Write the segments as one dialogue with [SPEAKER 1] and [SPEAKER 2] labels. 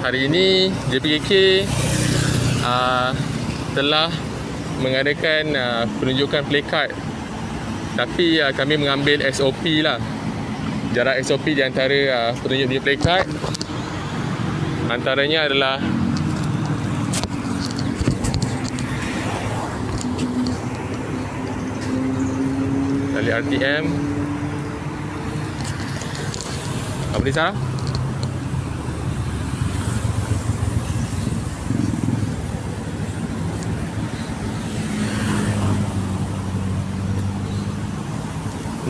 [SPEAKER 1] hari ini JPKK telah mengadakan penunjukan playcard, tapi kami mengambil SOP lah. Jarak SOP di antara penunjuk di playcard antaranya adalah tali RTM. Apa ni Sarah?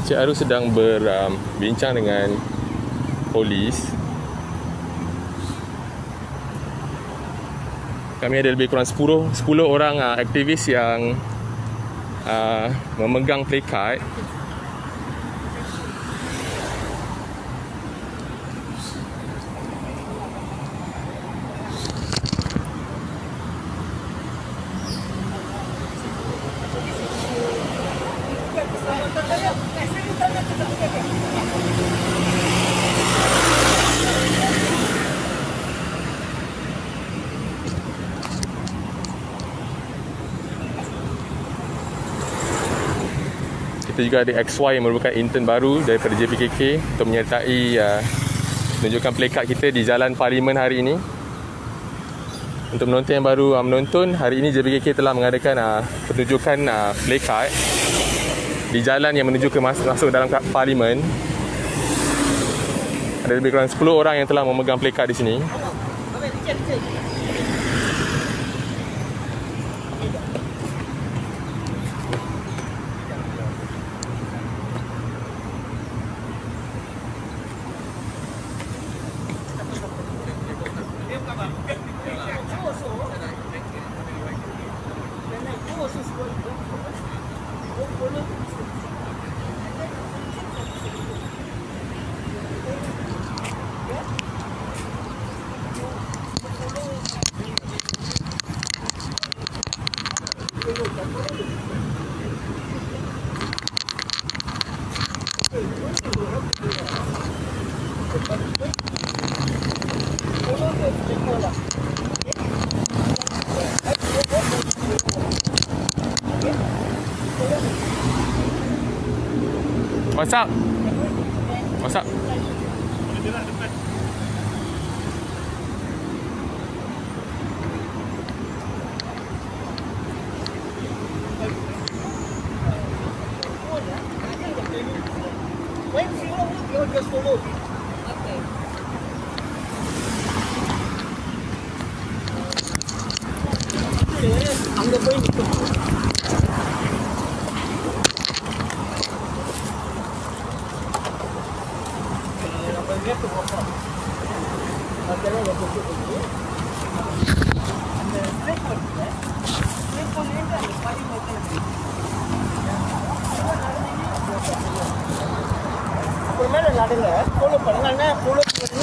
[SPEAKER 1] Encik Aru sedang berbincang dengan polis. Kami ada lebih kurang 10 orang aktivis yang memegang playcard. Kita juga ada XY yang merupakan intern baru daripada JPKK untuk menyertai penunjukan playcard kita di Jalan Parlimen hari ini. Untuk penonton yang baru menonton, hari ini JPKK telah mengadakan penunjukan playcard di jalan yang menuju ke masuk dalam Parlimen. Ada lebih kurang 10 orang yang telah memegang playcard di sini. What's up? What's up?
[SPEAKER 2] அங்க போய் நிற்கும். நம்ம நேற்று போகிறோம் அதெல்லாம் அந்த ஸ்ட்ரைட் பண்ணிட்டு ஸ்ட்ரைட் பண்ணிட்டு அந்த படி மட்டும் அப்புறமேல நடுங்க ஃபாலோ பண்ணுங்க அண்ணா ஃபாலோ பண்ணி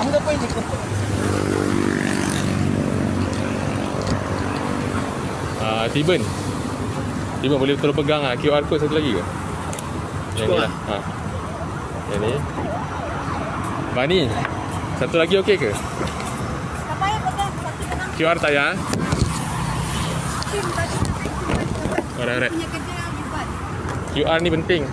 [SPEAKER 2] அங்கே போய் நிற்கும்.
[SPEAKER 1] Tiben boleh terus pegang QR code satu lagi ke? Yang ni lah. Yang ni. Bani, satu lagi okey ke?
[SPEAKER 3] Apa yang pegang? Satu pegang.
[SPEAKER 1] QR tak ya?
[SPEAKER 3] Tim tadi.
[SPEAKER 1] Alright.
[SPEAKER 3] Punya kerja yang dibuat.
[SPEAKER 1] QR ni penting.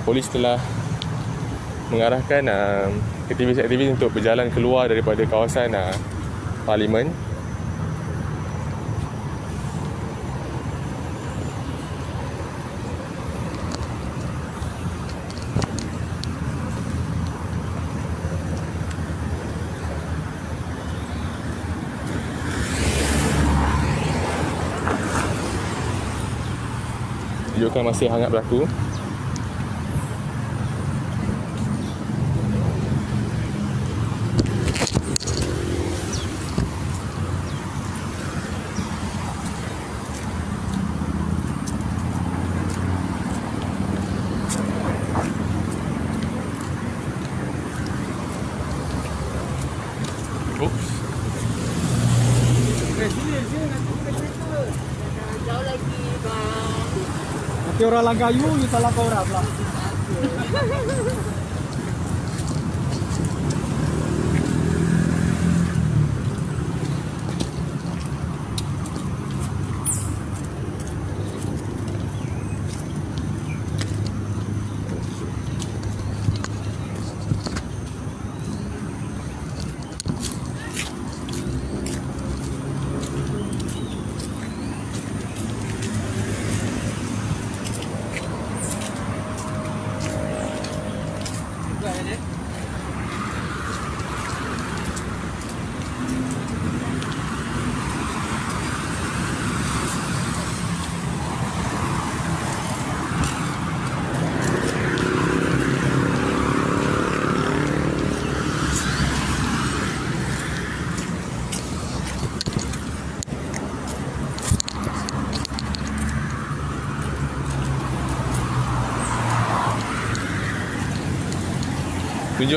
[SPEAKER 1] Polis telah mengarahkan aktivis-aktivis untuk berjalan keluar daripada kawasan Parlimen. Tunjukkan masih hangat berlaku.
[SPEAKER 2] orang langgar you salah kau orang pula.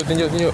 [SPEAKER 1] Tunjuk.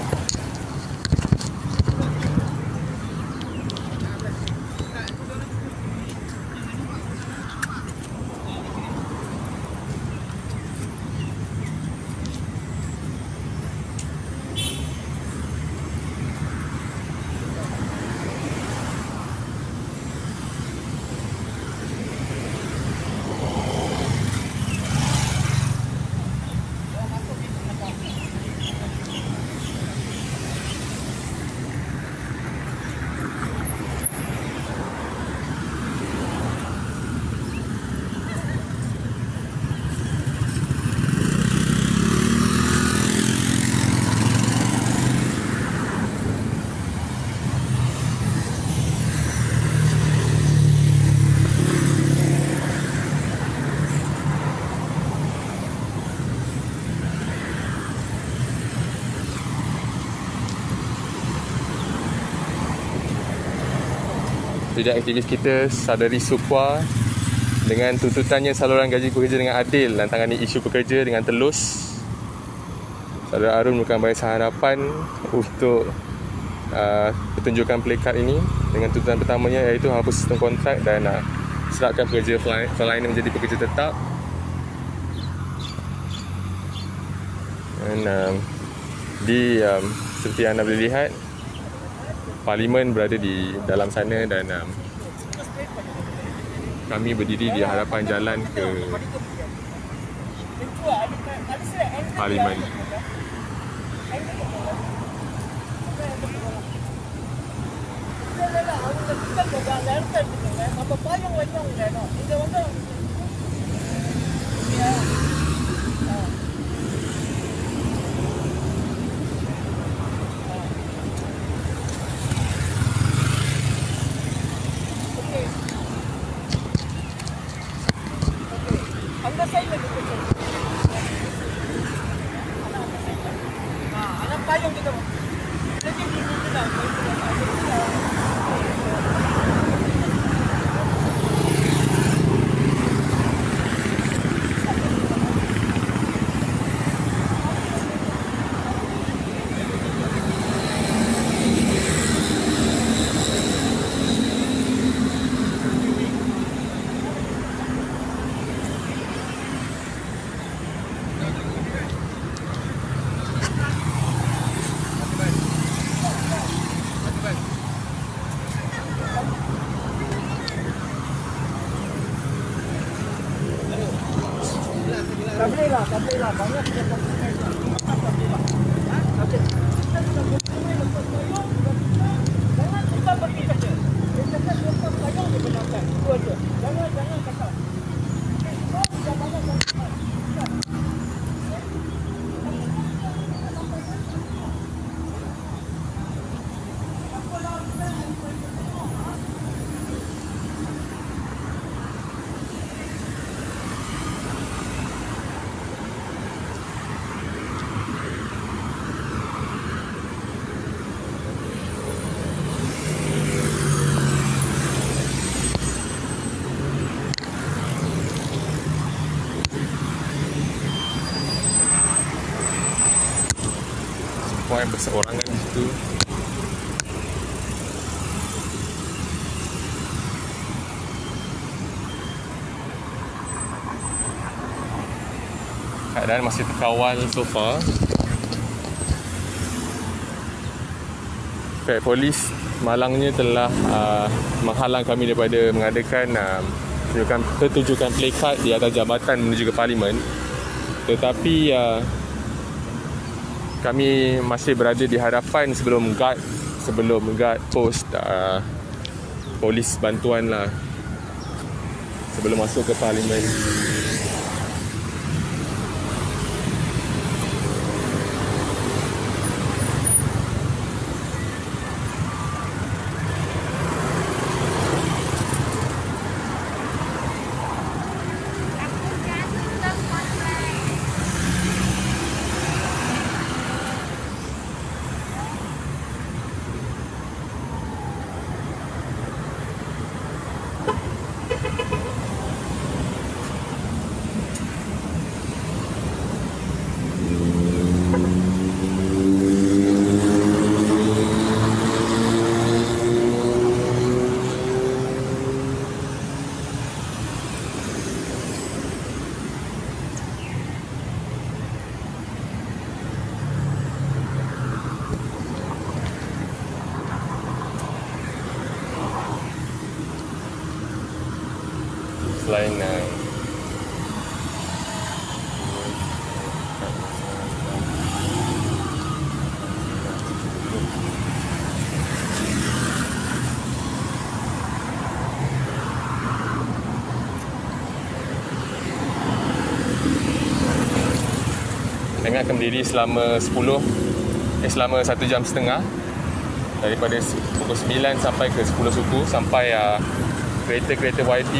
[SPEAKER 1] Tidak aktivis kita Sadari Sukwa dengan tuntutannya saluran gaji pekerja dengan adil dan tangani isu pekerja dengan telus. Saudara Arun merupakan barisan harapan untuk pertunjukan plakat ini dengan tuntutan pertamanya iaitu hapus sistem kontrak dan serahkan pekerja frontliner menjadi pekerja tetap. Dan seperti anda boleh lihat, Parlimen berada di dalam sana dan kami berdiri di hadapan jalan ke Parlimen.
[SPEAKER 2] Anak payung kita. Tak boleh lah, banyak kita tak boleh lah. Okey. Jangan kita pergi saja. Kita kan lepas payung digunakan. Itu aja. Jangan kata.
[SPEAKER 1] Semua yang berseorangan di situ. keadaan masih terkawal so far. Pihak polis malangnya telah menghalang kami daripada mengadakan pertunjukan plakat di atas jambatan menuju ke Parlimen. Tetapi kami masih berada di hadapan sebelum guard post polis bantuan lah sebelum masuk ke Parlimen. Selain kami akan berdiri selama 1 jam setengah daripada pukul 9 sampai ke 10 suku sampai kereta-kereta YB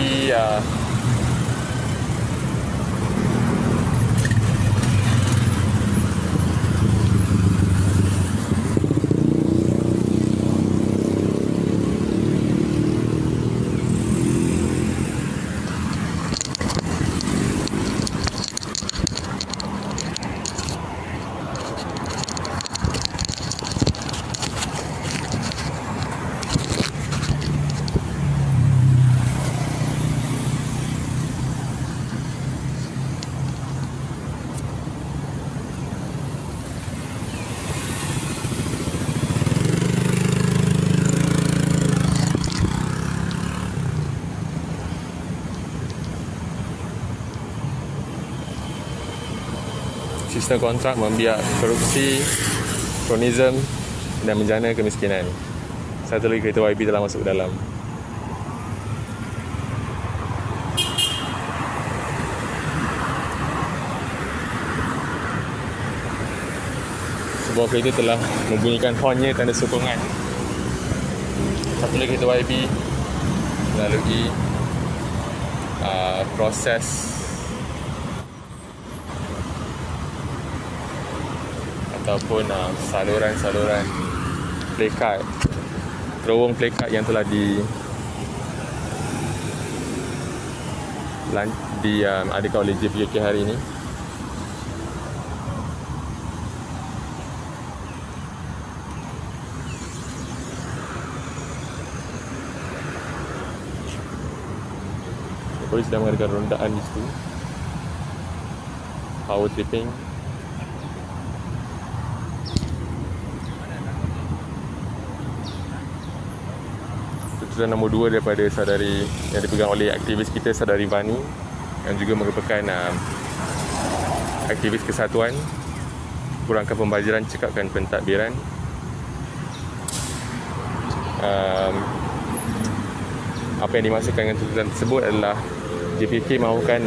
[SPEAKER 1] sistem kontrak membiak korupsi, kronisme dan menjana kemiskinan. Satu lagi kereta YB telah masuk ke dalam. Sebuah kereta telah membunyikan hornnya tanda sokongan. Satu lagi kereta YB melalui proses ataupun saluran-saluran plakat, terowong plakat yang telah diadakan oleh JPKK hari ini. Polis sedang mengadakan rondaan di situ, power tripping. Keputusan nombor 2 daripada saudari yang dipegang oleh aktivis kita, saudari Vani, yang juga merupakan aktivis kesatuan kurangkan pembajaran, cekapkan pentadbiran. Apa yang dimaksudkan dengan tuntutan tersebut adalah JPK mahukan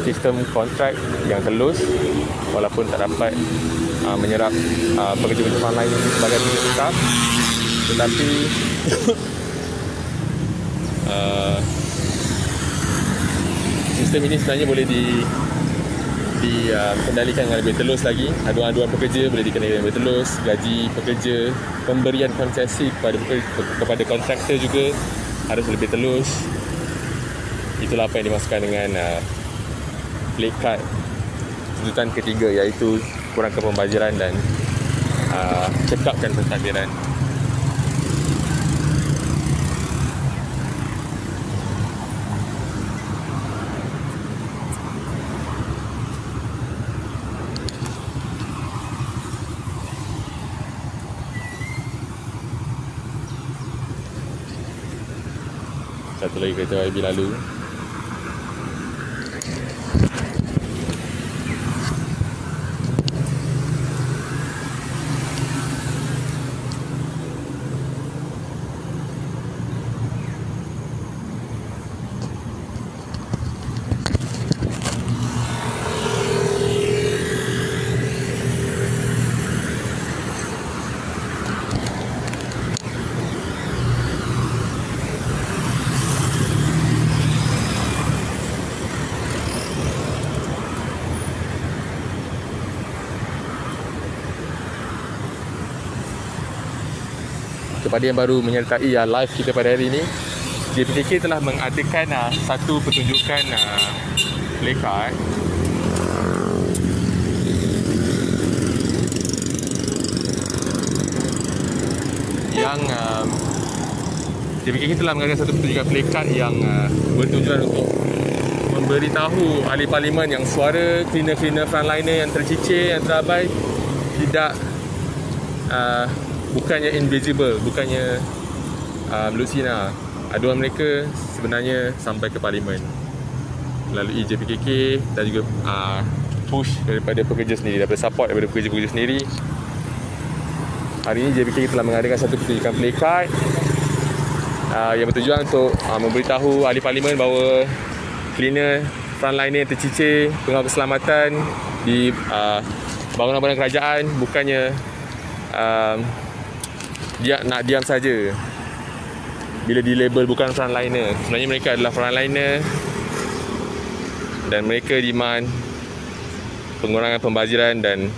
[SPEAKER 1] sistem kontrak yang telus walaupun tak dapat menyerap pekerja-pekerja lain sebagai tetap, tetapi sistem ini sebenarnya boleh dikendalikan dengan lebih telus lagi. Aduan-aduan pekerja boleh dikendalikan lebih telus. Gaji pekerja, pemberian konsesi kepada kontraktor juga harus lebih telus. Itulah apa yang dimaksudkan dengan plakat tuntutan ketiga, iaitu kurangkan pembajaran dan cekapkan pentadbiran. Satu lagi kereta YB lalu. Kepada yang baru menyertai live kita pada hari ini, JPKK telah mengadakan satu pertunjukan playcard yang JPKK telah mengadakan satu pertunjukan playcard yang bertujuan untuk memberitahu ahli parlimen yang suara cleaner-cleaner frontliner yang tercicir, yang terabai tidak bukannya invisible, bukannya melusinar. Aduan mereka sebenarnya sampai ke parlimen melalui JPKK dan juga push daripada pekerja sendiri, daripada support daripada pekerja-pekerja sendiri. Hari ini JPKK telah mengadakan satu pertunjukan playcard yang bertujuan untuk memberitahu ahli parlimen bahawa cleaner frontliner yang tercicir, pengawal keselamatan di bangunan-bangunan kerajaan bukannya dia nak diam saja bila dilabel bukan frontliner. Sebenarnya mereka adalah frontliner dan mereka demand pengurangan pembaziran dan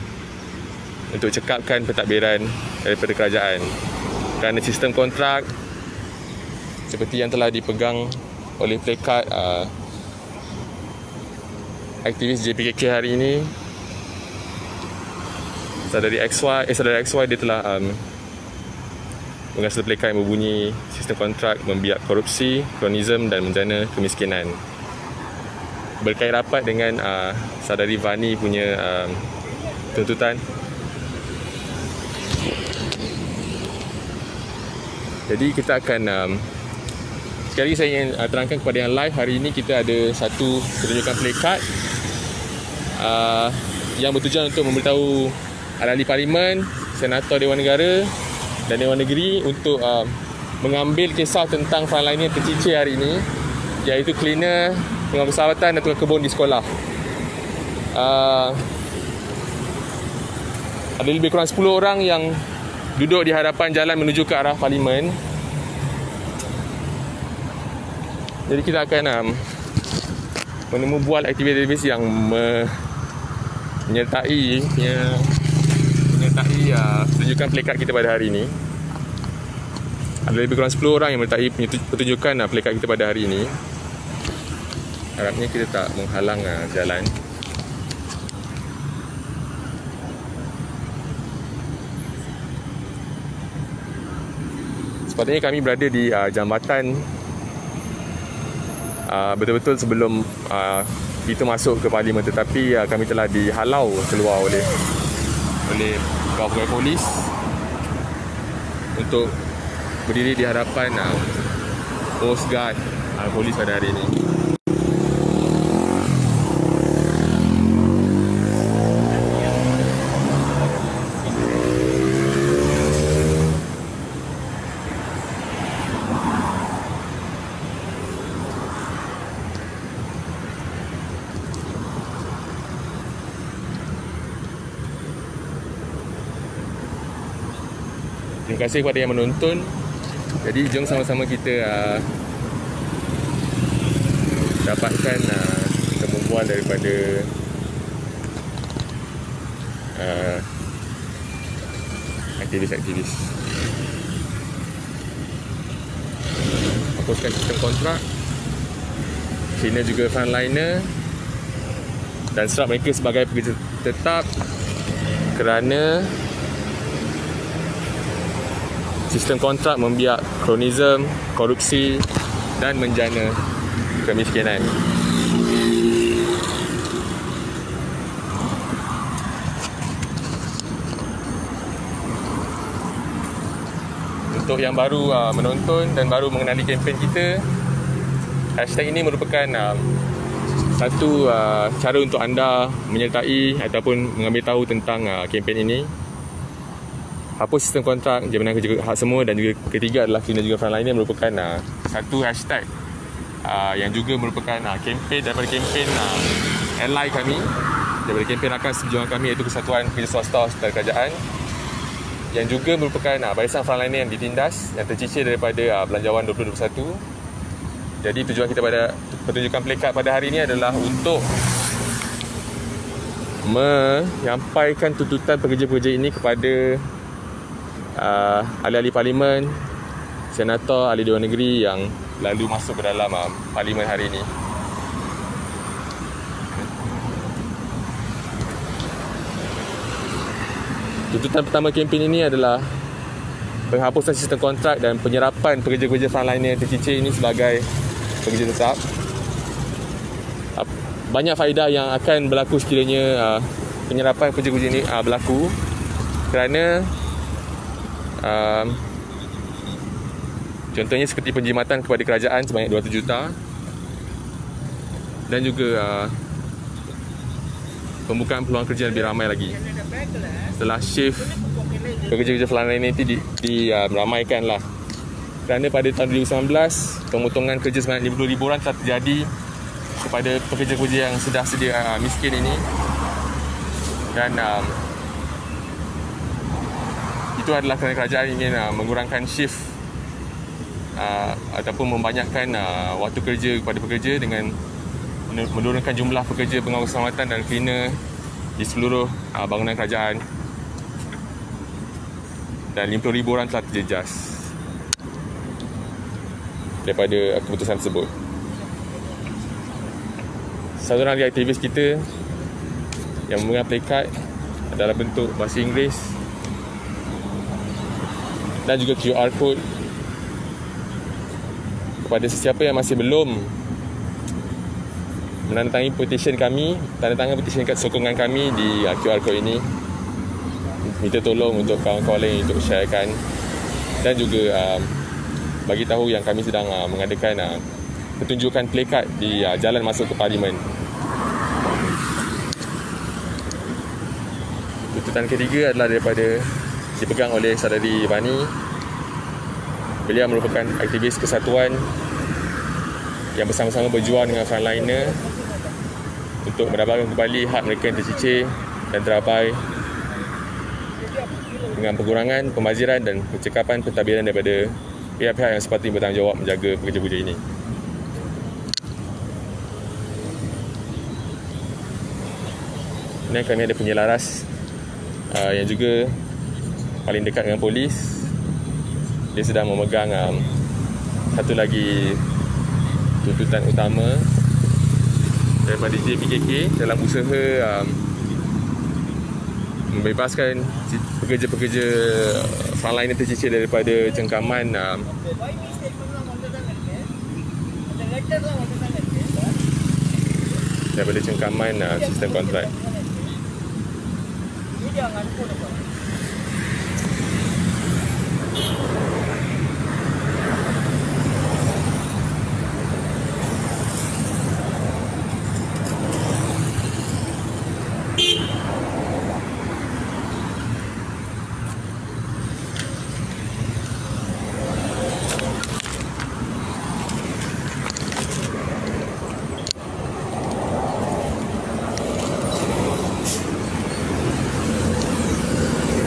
[SPEAKER 1] untuk cekapkan pentadbiran daripada kerajaan. Kerana sistem kontrak seperti yang telah dipegang oleh plakat aktivis JPKK hari ini, saudara XY dia telah mengasas plakat yang berbunyi sistem kontrak membiak korupsi, kronisme dan menjana kemiskinan. Berkait rapat dengan saudari Vani punya tuntutan. Jadi kita akan sekali lagi saya ingin terangkan kepada yang live hari ini, kita ada satu pertunjukan plakat yang bertujuan untuk memberitahu ahli parlimen, senator Dewan Negara dan Dewan Negeri untuk mengambil kisah tentang frontliner yang tercicir hari ini, iaitu cleaner, pengawal keselamatan dan tukang kebun di sekolah. Ada lebih kurang 10 orang yang duduk di hadapan jalan menuju ke arah parlimen. Jadi kita akan menemu bual aktivis yang menyertai pertunjukan plakat kita pada hari ini. Ada lebih kurang 10 orang yang menyertai pertunjukan plakat kita pada hari ini. Harapnya kita tak menghalang jalan. Sepatutnya kami berada di jambatan betul-betul sebelum kita masuk ke parlimen, tetapi kami telah dihalau keluar oleh pegawai polis untuk berdiri di hadapan Coast Guard polis pada hari ini. Terima kasih kepada yang menonton. Jadi jom sama-sama kita dapatkan kemampuan daripada aktivis-aktivis. Hapuskan sistem kontrak, cleaner juga frontliner, dan serap mereka sebagai pekerja tetap kerana sistem kontrak membiak kronisme, korupsi dan menjana kemiskinan. Untuk yang baru menonton dan baru mengenali kempen kita, Hashtag ini merupakan satu cara untuk anda menyertai ataupun mengambil tahu tentang kempen ini. Hapus sistem kontrak, jaminan kerja hak semua, dan juga ketiga adalah cleaner juga frontliner merupakan satu hashtag yang juga merupakan kempen daripada kempen ally kami, daripada kempen rakan sejuangan kami, iaitu Kesatuan Pekerja Swasta Setara Kerajaan, yang juga merupakan barisan frontliner yang ditindas, yang tercicir daripada Belanjawan 2021. Jadi tujuan kita pada pertunjukan plakat pada hari ini adalah untuk menyampaikan tuntutan pekerja-pekerja ini kepada ahli-ahli parlimen, senator, ahli Dewan Negeri yang lalu masuk ke dalam parlimen hari ini. Tuntutan pertama kempen ini adalah penghapusan sistem kontrak dan penyerapan pekerja-pekerja frontliner yang tercicir ini sebagai pekerja tetap. Banyak faedah yang akan berlaku sekiranya penyerapan pekerja-pekerja ini berlaku, kerana contohnya seperti penjimatan kepada kerajaan sebanyak 200 juta, dan juga pembukaan peluang kerja lebih ramai lagi. Setelah shift pekerja-pekerja frontliner ini diramaikan lah. Kerana pada tahun 2019 pemotongan kerja sebanyak 50,000 orang telah terjadi kepada pekerja-pekerja yang sudah sedia miskin ini, dan itu adalah kerana kerajaan ingin mengurangkan shift ataupun membanyakkan waktu kerja kepada pekerja dengan menurunkan jumlah pekerja pengawal keselamatan dan cleaner di seluruh bangunan kerajaan, dan 50,000 orang telah terjejas daripada keputusan tersebut. Satu lagi aktivis kita yang memegang plakat adalah bentuk bahasa Inggeris dan juga QR code. Kepada sesiapa yang masih belum menandatangani petition kami, tanda tangan petition sokongan kami di QR code ini, minta tolong untuk kawan-kawan lain untuk sharekan, dan juga bagi tahu yang kami sedang mengadakan pertunjukan plakat di jalan masuk ke parlimen. Tuntutan ketiga adalah daripada dipegang oleh saudari Bani. Beliau merupakan aktivis kesatuan yang bersama-sama berjuang dengan frontliner untuk mendapatkan kembali hak mereka yang tercicir dan terabai dengan pengurangan pembaziran dan percakapan pentadbiran daripada pihak-pihak yang sepatutnya bertanggungjawab menjaga pekerja-pekerja ini. Dan kami ada penyelaras yang juga paling dekat dengan polis. Dia sedang memegang satu lagi tuntutan utama daripada JPKK dalam usaha membebaskan pekerja-pekerja frontliner tercicir daripada cengkaman sistem kontrak.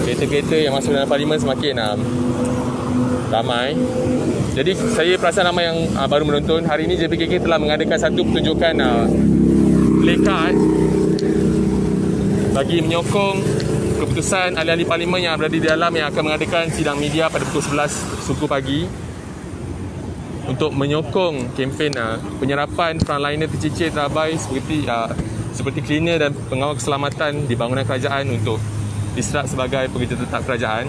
[SPEAKER 1] Kereta-kereta yang masuk dalam parlimen semakin ramai. Jadi saya perasan ramai yang baru menonton. Hari ini JPKK telah mengadakan satu pertunjukan plakat bagi menyokong keputusan ahli-ahli parlimen yang berada di dalam, yang akan mengadakan sidang media pada pukul 11 suku pagi untuk menyokong kempen penyerapan frontliner tercicir terabai seperti cleaner dan pengawal keselamatan di bangunan kerajaan untuk diserap sebagai pekerja tetap kerajaan.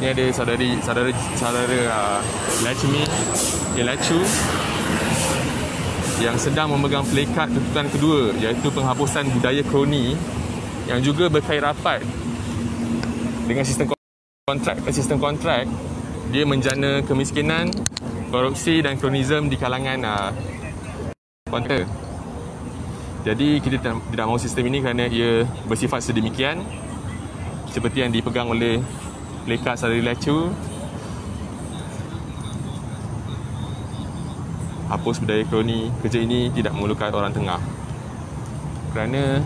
[SPEAKER 1] Ni ada saudara Lachmi Elachu yang sedang memegang plakat tuntutan kedua, iaitu penghapusan budaya kroni yang juga berkait rapat dengan sistem kontrak. Sistem kontrak dia menjana kemiskinan, korupsi dan kronisme di kalangan kontrak. Jadi kita tidak mahu sistem ini kerana ia bersifat sedemikian seperti yang dipegang oleh plakat saudari Lechu. Hapus budaya kroni. Kerja ini tidak memerlukan orang tengah. Kerana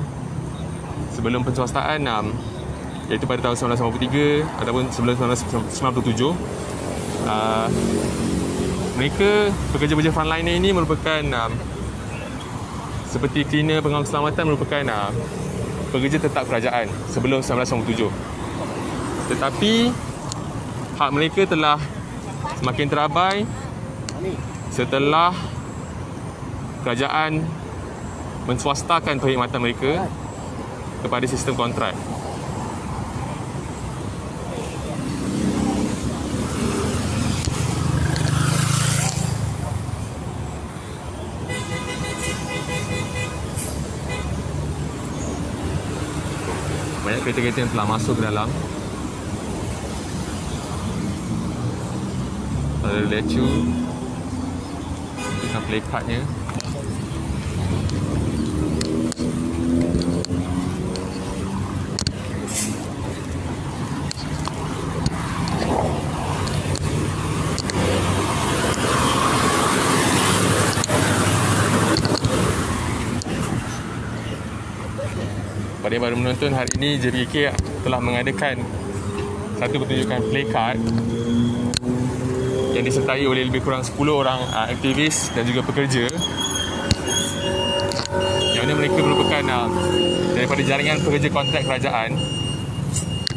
[SPEAKER 1] sebelum penswastaan, iaitu pada tahun 1993 ataupun sebelum 1997, mereka pekerja-pekerja frontliner ini merupakan seperti cleaner, pengawal keselamatan, merupakan pekerja tetap kerajaan sebelum 1997. Tetapi hak mereka telah semakin terabai setelah kerajaan menswastakan perkhidmatan mereka kepada sistem kontrak. Banyak kereta-kereta yang telah masuk ke dalam. Ada Lechu dengan plakatnya. Pada yang baru menonton, hari ini JPKK telah mengadakan satu pertunjukan plakat yang disertai oleh lebih kurang 10 orang aktivis dan juga pekerja, yang mana mereka merupakan daripada jaringan pekerja kontrak kerajaan,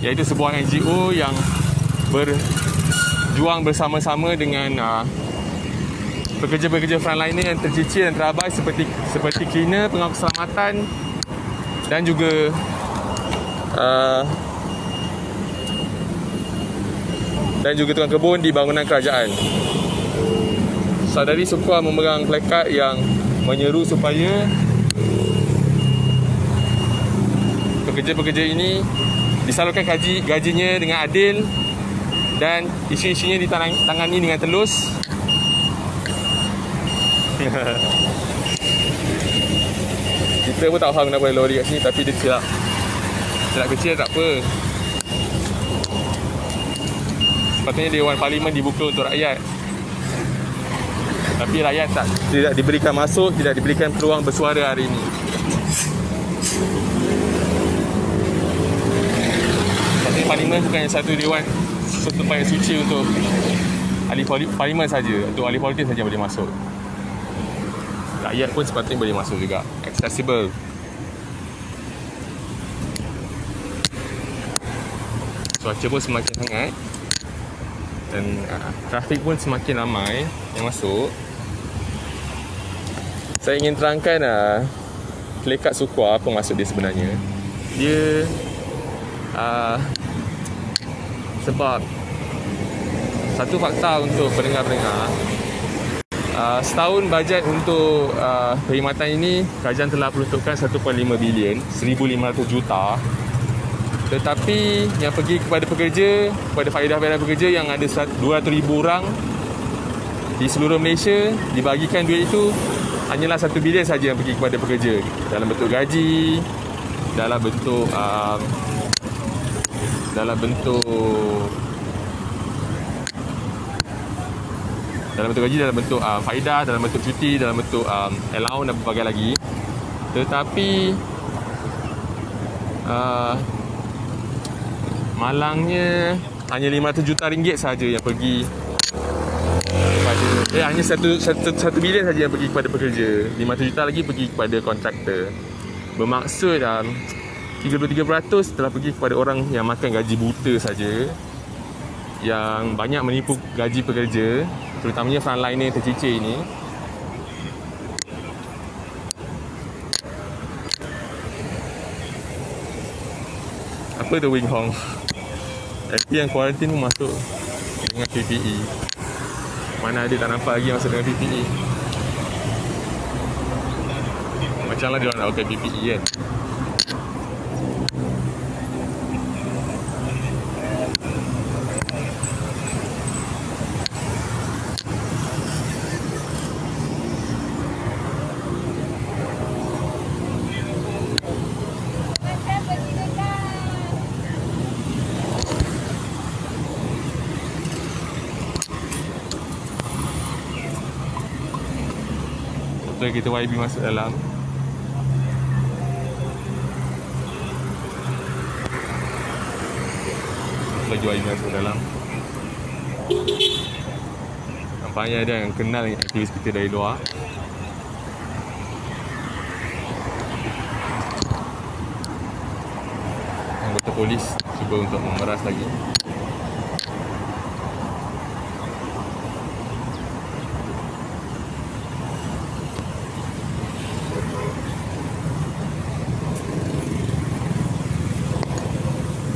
[SPEAKER 1] iaitu sebuah NGO yang berjuang bersama-sama dengan pekerja-pekerja frontliner yang tercicir dan terabai seperti cleaner, pengawal keselamatan dan juga tukang kebun di bangunan kerajaan. Saudari Sukwa memegang plakat yang menyeru supaya pekerja-pekerja ini disalurkan gajinya dengan adil dan isu-isunya ditangani dengan telus. Kita pun tak faham kenapa lori kat sini, tapi dia silap kecil tak apa. Sepatutnya Dewan Parlimen dibuka untuk rakyat, tapi rakyat tidak diberikan masuk, tidak diberikan peluang bersuara hari ini. Sepatutnya Parlimen bukannya satu dewan, satu tempat yang suci untuk ahli Parlimen saja, untuk ahli politik saja boleh masuk. Rakyat pun sepatutnya boleh masuk juga, accessible. Cuaca pun semakin hangat dan trafik pun semakin ramai yang masuk. Saya ingin terangkan plakat Sukwa apa maksud dia sebenarnya. Dia sebab satu fakta untuk pendengar-pendengar, setahun bajet untuk perkhidmatan ini kerajaan telah peruntukkan 1.5 bilion, 1,500 juta. Tetapi yang pergi kepada pekerja, kepada faedah-faedah pekerja yang ada 200,000 orang di seluruh Malaysia, dibagikan duit itu hanyalah 1 bilion saja yang pergi kepada pekerja, dalam bentuk gaji, dalam bentuk gaji, dalam bentuk faedah, dalam bentuk cuti, dalam bentuk allowance dan berbagai lagi. Tetapi malangnya hanya 500 juta ringgit saja yang pergi kepada hanya 1 bilion saja yang pergi kepada pekerja. 500 juta lagi pergi kepada kontraktor. Bermaksud 33% telah pergi kepada orang yang makan gaji buta saja, yang banyak menipu gaji pekerja, terutamanya frontliner tercicir ini. Apa tu Wing Hong? FP yang kuarantin pun masuk dengan PPE. Mana ada tak nampak lagi masuk dengan PPE. Macam lah dia orang nak pakai PPE kan. Betul kita YB masuk dalam. Lagi YB masuk dalam. Nampaknya ada yang kenal aktivis kita dari luar. Anggota polis cuba untuk memeras lagi.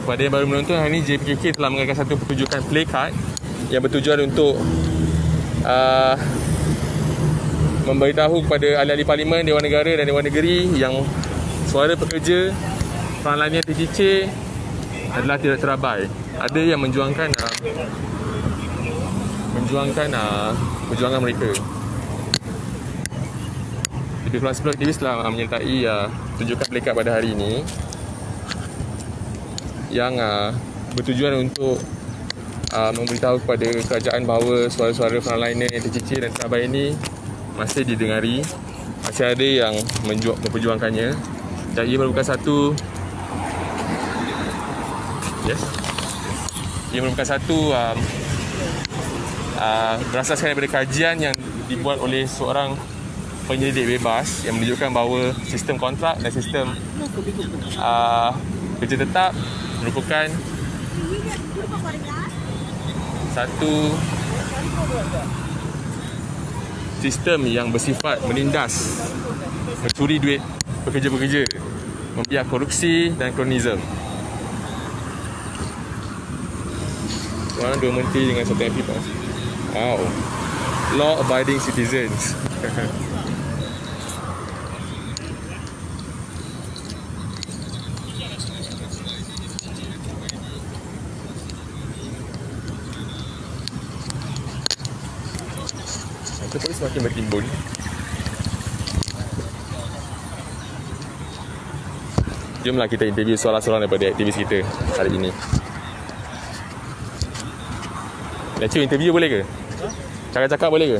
[SPEAKER 1] Kepada yang baru menonton, hari ini JPKK telah mengadakan satu pertunjukan placard yang bertujuan untuk memberitahu kepada ahli-ahli parlimen, Dewan Negara dan Dewan Negeri yang suara pekerja perlawanan tercicir adalah tidak terabai. Ada yang menjuangkan perjuangan mereka. Lebih kurang 10 aktivis telah menyertai pertunjukan placard pada hari ini yang bertujuan untuk memberitahu kepada kerajaan bahawa suara-suara frontliner yang tercicir dan terabai ini masih didengari, masih ada yang memperjuangkannya. Dan ia merupakan satu berasaskan daripada kajian yang dibuat oleh seorang penyelidik bebas yang menunjukkan bahawa sistem kontrak dan sistem kerja tetap merupakan satu sistem yang bersifat menindas, mencuri duit pekerja-pekerja, membiak korupsi dan kronisme. Orang 2 menteri dengan 1 MP. Wow. Law abiding citizens. Polis semakin bertimbun. Jomlah kita interview soalan-soalan daripada aktivis kita hari ini. Leceh interview boleh ke? Cakap-cakap boleh ke?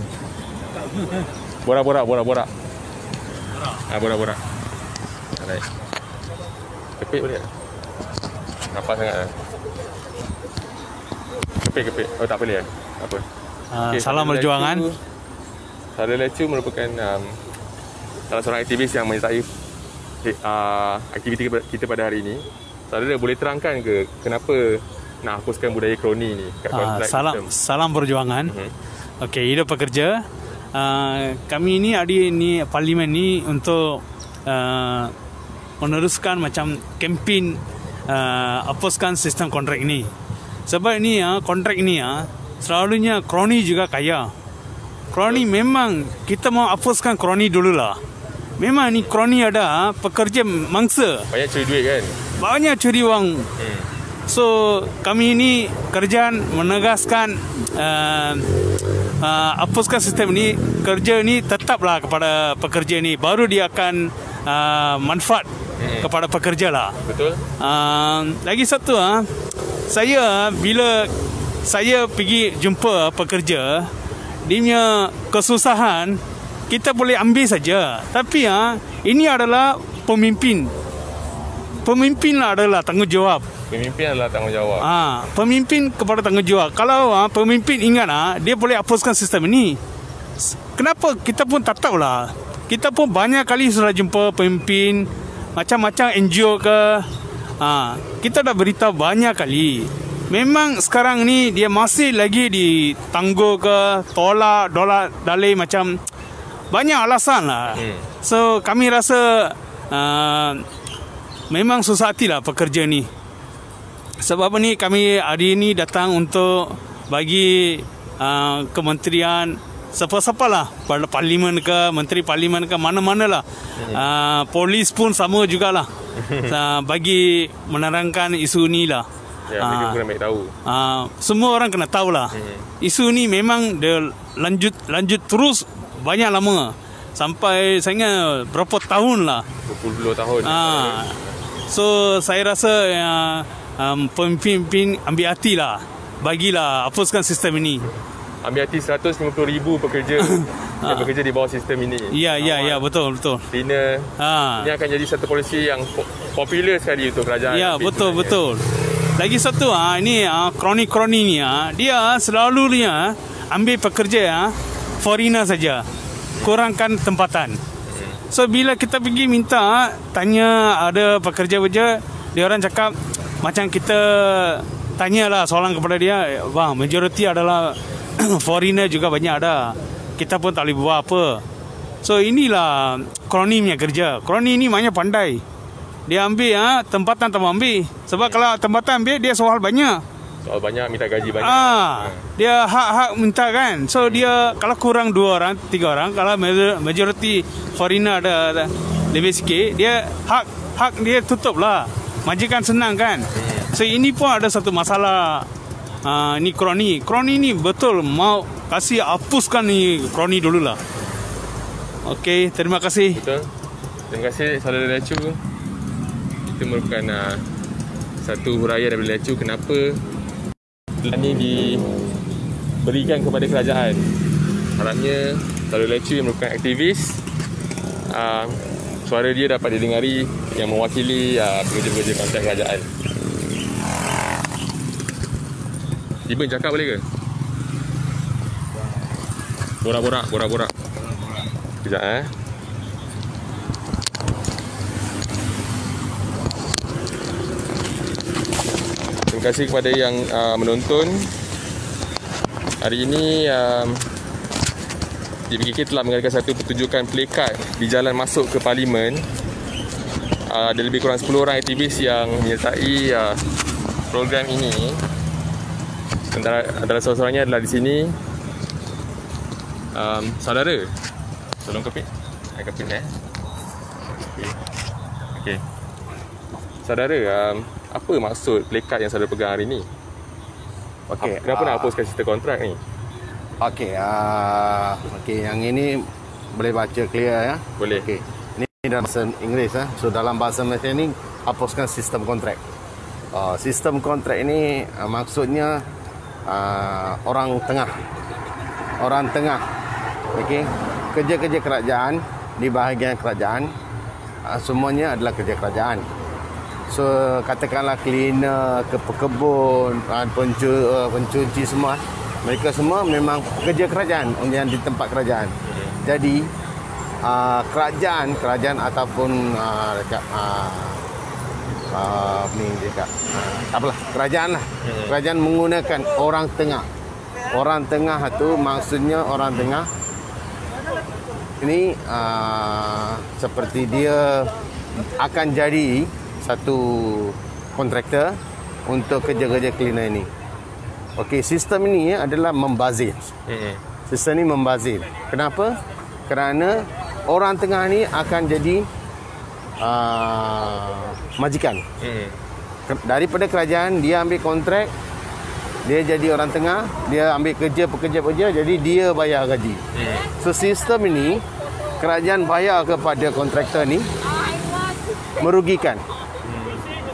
[SPEAKER 1] Borak-borak. Borak. Alright. Kepit boleh tak? Nampak sangat lah. Kepit. Oh tak boleh lah. Tak apa.
[SPEAKER 4] Okay, salam perjuangan.
[SPEAKER 1] Saudara Lecu merupakan salah seorang aktivis yang menyertai aktiviti kita pada hari ini. Saudara boleh terangkan ke kenapa nak hapuskan budaya kroni ni kat kontrak
[SPEAKER 4] salam perjuangan. Okey, hidup pekerja. Kami ni parlimen ni untuk meneruskan macam kempen hapuskan sistem kontrak ini. Sebab ni kontrak ini selalunya kroni juga kaya. Kroni memang kita mau hapuskan kroni dululah. Memang ni kroni ada pekerja mangsa.
[SPEAKER 1] Banyak curi duit kan?
[SPEAKER 4] Banyak curi wang. So kami ini kerjaan menegaskan hapuskan sistem ini. Kerja ni tetaplah kepada pekerja ni. Baru dia akan manfaat kepada pekerja lah.
[SPEAKER 1] Betul.
[SPEAKER 4] Lagi satu bila saya pergi jumpa pekerja, dia punya kesusahan kita boleh ambil saja. Tapi ini adalah pemimpin. Pemimpin adalah tanggungjawab.
[SPEAKER 1] Pemimpin adalah tanggungjawab.
[SPEAKER 4] Pemimpin kepada tanggungjawab. Kalau pemimpin ingat dia boleh hapuskan sistem ini. Kenapa kita pun tak tahulah. Kita pun banyak kali sudah jumpa pemimpin macam-macam NGO ke. Kita dah beritahu banyak kali. Memang sekarang ni dia masih lagi ditangguh ke, tolak dalih macam banyak alasan lah. So kami rasa memang susah hati lah pekerja ni. Sebab ni kami hari ini datang untuk bagi kementerian siapa-siapa lah, parlimen ke, menteri parlimen ke, mana-mana lah, polis pun sama jugalah, bagi menerangkan isu ni lah.
[SPEAKER 1] Ya, mereka kena baik tahu.
[SPEAKER 4] Semua orang kena tahu lah. Isu ni memang dia lanjut terus banyak lama, sampai saya ingat berapa tahun lah,
[SPEAKER 1] 20 tahun.
[SPEAKER 4] So saya rasa pemimpin ambil hati lah, bagilah hapuskan sistem ini.
[SPEAKER 1] Ambil hati 150,000 pekerja yang bekerja di bawah sistem ini.
[SPEAKER 4] Ya, betul.
[SPEAKER 1] Cleaner. Ini akan jadi satu polisi yang popular sekali untuk kerajaan.
[SPEAKER 4] Ya, betul. Lagi satu ini kroni-kroni ni dia selalu dia ambil pekerja foreigner saja, kurangkan tempatan. So bila kita pergi minta tanya ada pekerja-pekerja, dia orang cakap macam kita tanyalah soalan kepada dia, bang, majoriti adalah foreigner juga banyak ada, kita pun tak boleh buat apa. So inilah kroni punya kerja. Kroni ni maknanya pandai, dia ambil tempatan tak ambil. Sebab kalau tempatan ambil, dia soal banyak,
[SPEAKER 1] minta gaji banyak.
[SPEAKER 4] Dia hak minta kan. So dia kalau kurang 2 orang 3 orang, kalau majoriti foreigner ada lebih sikit, dia hak dia tutup lah, majikan senang kan. So ini pun ada satu masalah. Ni kroni ni betul mau kasih hapuskan ni kroni dululah. Okey, terima kasih.
[SPEAKER 1] Betul. Terima kasih saudara Lecu. Itu merupakan satu huraian daripada Lecu kenapa ini diberikan kepada kerajaan. Harapnya saudara Lecu yang merupakan aktivis, suara dia dapat didengari, yang mewakili pekerja-pekerja kontrak kerajaan. Iben cakap boleh ke? Borak-borak. Sekejap Terima kasih kepada yang menonton. Hari ini JPKK telah mengadakan satu pertunjukan plakat di jalan masuk ke Parlimen. Ada lebih kurang 10 orang aktivis yang menyertai program ini. Antara salah-salahnya adalah di sini saudara. Tolong kepit. Kepit Okey. Saudara, apa maksud plakat yang saudara pegang hari ini? Kenapa nak hapuskan sistem kontrak ni?
[SPEAKER 5] Okey, yang ini boleh baca clear ya?
[SPEAKER 1] Boleh.
[SPEAKER 5] Okey. Ini dalam bahasa Inggeris So dalam bahasa Malaysia ni hapuskan sistem kontrak. Sistem kontrak ini maksudnya orang tengah. Okey. Kerja-kerja kerajaan di bahagian kerajaan semuanya adalah kerja kerajaan. So katakanlah cleaner, pekebun, pencuci semua, mereka semua memang pekerja kerajaan yang di tempat kerajaan. Jadi kerajaan ataupun kerajaan lah. Kerajaan menggunakan orang tengah. Orang tengah tu maksudnya orang tengah ini seperti dia akan jadi satu kontraktor untuk kerja-kerja cleaner ini. Okey, sistem ini adalah membazir. Sistem ini membazir. Kenapa? Kerana orang tengah ni akan jadi majikan. Daripada kerajaan, dia ambil kontrak, dia jadi orang tengah, dia ambil pekerja, jadi dia bayar gaji. So sistem ini kerajaan bayar kepada kontraktor ni merugikan.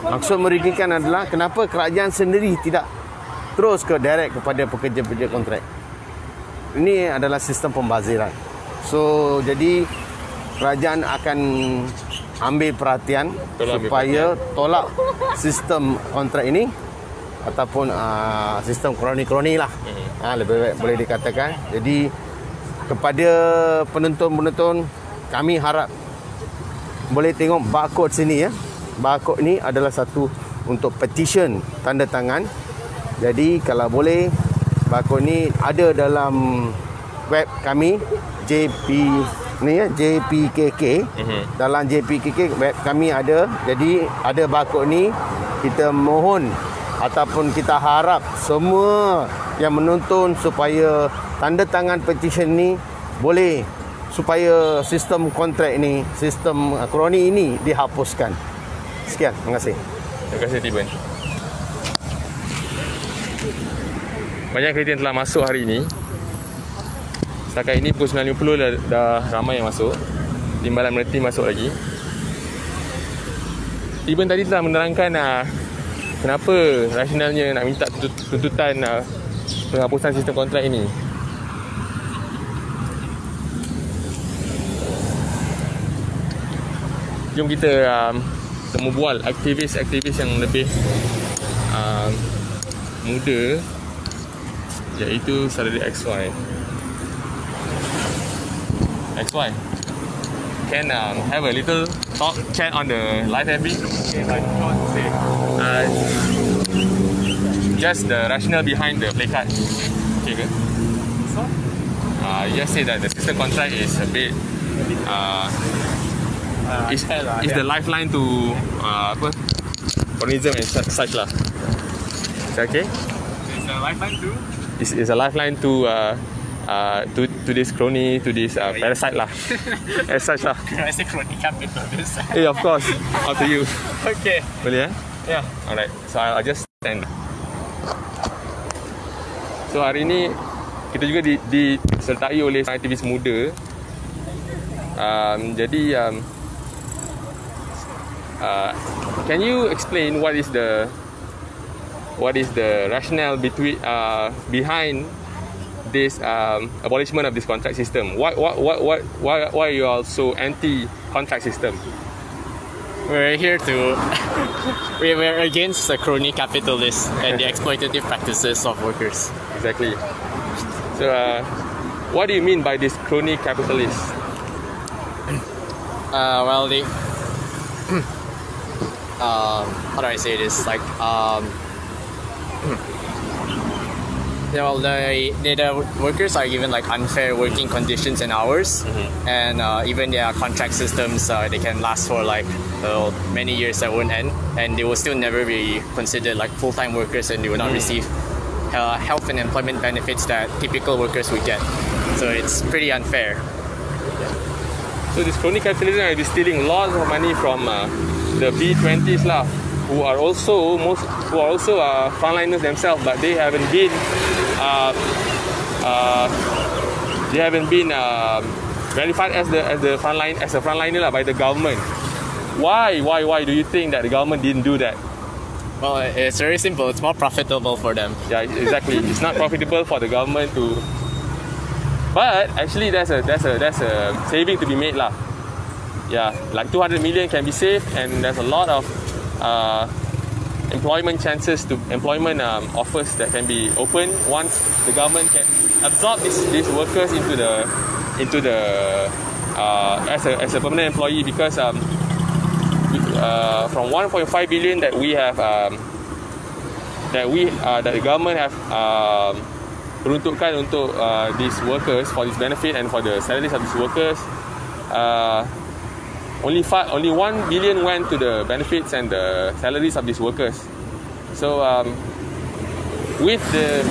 [SPEAKER 5] Maksud merugikan adalah kenapa kerajaan sendiri tidak terus direct kepada pekerja-pekerja kontrak. Ini adalah sistem pembaziran. So jadi kerajaan akan ambil perhatian supaya tolak sistem kontrak ini ataupun sistem kroni-kroni lah. Lebih baik boleh dikatakan. Jadi kepada penonton-penonton, kami harap boleh tengok barcode sini ya. Barcode ni adalah satu untuk petition tanda tangan. Jadi kalau boleh, barcode ni ada dalam web kami JPKK. Dalam JPKK web kami ada. Jadi ada barcode ni, kita mohon ataupun kita harap semua yang menonton supaya tanda tangan petition ni boleh supaya sistem kontrak ini, sistem kroni ini dihapuskan. Sekian, terima kasih.
[SPEAKER 1] Terima kasih Tiban. Banyak kereta yang telah masuk hari ini. Setakat ini pukul 9.50 dah ramai yang masuk. Timbalan Melati masuk lagi. Tiban tadi telah menerangkan kenapa rasionalnya nak minta tuntutan penghapusan sistem kontrak ini. Jom kita temu bual aktivis-aktivis yang lebih muda, iaitu saudari XY. XY, can have a little talk, chat on the live FB? Okay, but what to say? Just the rationale behind the play card. Okay ke?
[SPEAKER 6] So?
[SPEAKER 1] Just say that the system contract is a bit is the lifeline to communism and such lah. Is that okay?
[SPEAKER 6] It's a lifeline too?
[SPEAKER 1] It's a lifeline to this crony, to this parasite lah. As such lah.
[SPEAKER 6] Can I say crony capital this?
[SPEAKER 1] Yeah, of course. Up to you.
[SPEAKER 6] Okay.
[SPEAKER 1] Boleh
[SPEAKER 6] Yeah.
[SPEAKER 1] Alright. So I'll just stand. So hari ni kita juga disertai oleh aktivis muda. Jadi can you explain what is the rationale behind this abolishment of this contract system? Why are you all so anti contract system?
[SPEAKER 6] We're here to... we're against the crony capitalists and the exploitative practices of workers.
[SPEAKER 1] Exactly. So what do you mean by this crony capitalists?
[SPEAKER 6] Well, they... how do I say this? Like, the workers are given like unfair working conditions and hours, and even their contract systems, they can last for like many years that won't end, and they will still never be considered like full-time workers, and they will not receive health and employment benefits that typical workers would get. So it's pretty unfair.
[SPEAKER 1] So this crony capitalism is stealing lots of money from the B20s lah, who are also frontliners themselves, but they haven't been verified as a frontliner lah by the government. Why do you think that the government didn't do that?
[SPEAKER 6] Well, it's very simple. It's more profitable for them.
[SPEAKER 1] Yeah, exactly. It's not profitable for the government to. But actually, there's a saving to be made lah. Yeah, like 200 million can be saved, and there's a lot of employment chances to employment offers that can be opened once the government can absorb these workers into the as a permanent employee, because from 1.5 billion that we have that the government have peruntukkan untuk these workers for this benefit and for the salaries of these workers, only 1 billion went to the benefits and the salaries of these workers. So with the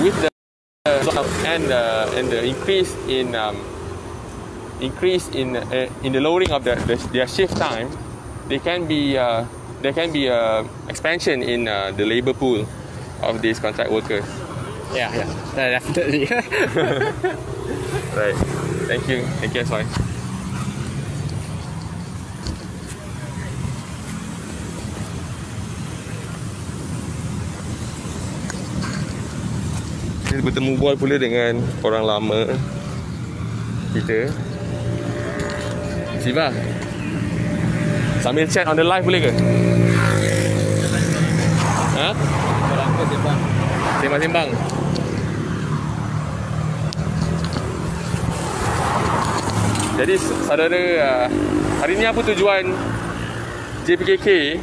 [SPEAKER 1] and the increase in the lowering of their shift time, there can be expansion in the labor pool of these contract workers.
[SPEAKER 6] Yeah, definitely.
[SPEAKER 1] Right. Thank you, SY. Kita bertemu bual pula dengan orang lama kita. Siva, sambil chat on the live boleh ke? Ha? Sembang-sembang. Jadi saudara, hari ni apa tujuan JPKK